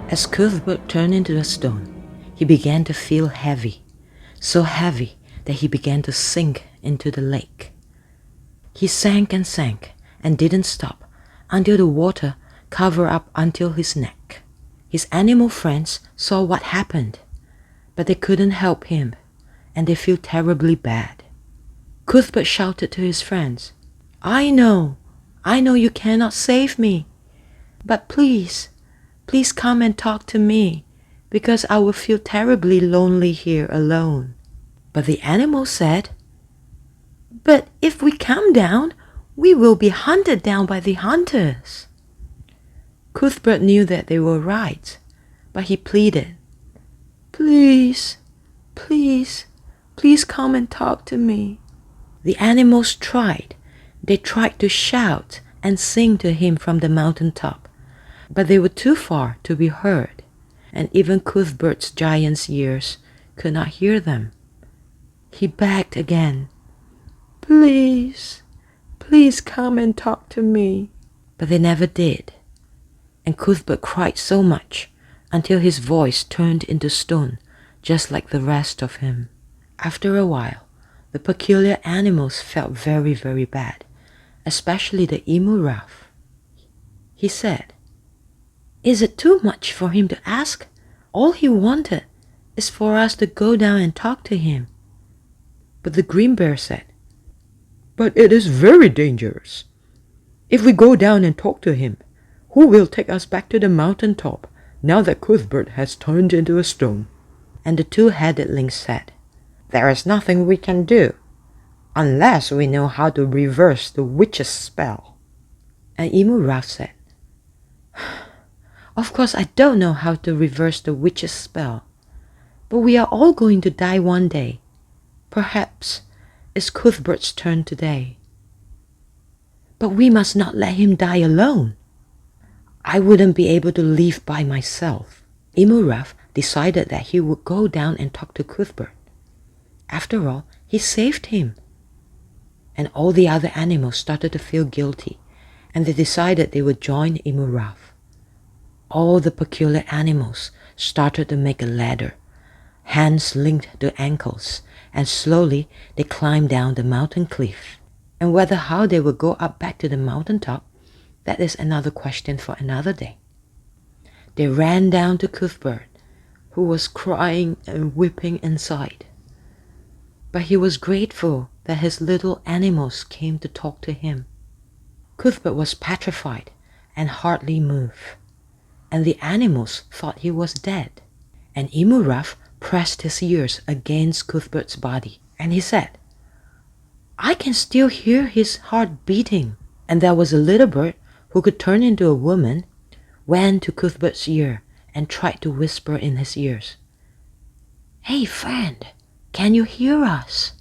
As Cuthbert turned into a stone, he began to feel heavy, so heavy that he began to sink into the lake. He sank and didn't stop until the water covered up until his neck. His animal friends saw what happened, but they couldn't help him, and they feel terribly bad. Cuthbert shouted to his friends, I know you cannot save me, but please come and talk to me, because I will feel terribly lonely here alone." But the animals said, "But if we come down, we will be hunted down by the hunters." Cuthbert knew that they were right, but he pleaded, Please come and talk to me." The animals tried. They tried to shout and sing to him from the mountaintop, but they were too far to be heard, and even Cuthbert's giant's ears could not hear them. He begged again, Please come and talk to me." But they never did, and Cuthbert cried so much until his voice turned into stone, just like the rest of him. After a while, the peculiar animals felt very, very bad, especially the emu Ruff. He said, "Is it too much for him to ask? All he wanted is for us to go down and talk to him." But the green bear said, "But it is very dangerous. If we go down and talk to him, who will take us back to the mountaintop now that Cuthbert has turned into a stone?" And the two-headed lynx said, "There is nothing we can do, unless we know how to reverse the witch's spell." And emu Ruff said, "Of course I don't know how to reverse the witch's spell, but we are all going to die one day. Perhaps it's Cuthbert's turn today. But we must not let him die alone. I wouldn't be able to live by myself." Emu Ruff decided that he would go down and talk to Cuthbert. After all, he saved him. And all the other animals started to feel guilty, and they decided they would join emu Ruff. All the peculiar animals started to make a ladder, hands linked to ankles, and slowly they climbed down the mountain cliff. And whether how they would go up back to the mountaintop, that is another question for another day. They ran down to Cuthbert, who was crying and weeping inside. But he was grateful that his little animals came to talk to him. Cuthbert was petrified and hardly moved, and the animals thought he was dead. And emu Ruff pressed his ears against Cuthbert's body, and he said, "I can still hear his heart beating." And there was a little bird who could turn into a woman, went to Cuthbert's ear and tried to whisper in his ears, "Hey friend, can you hear us?"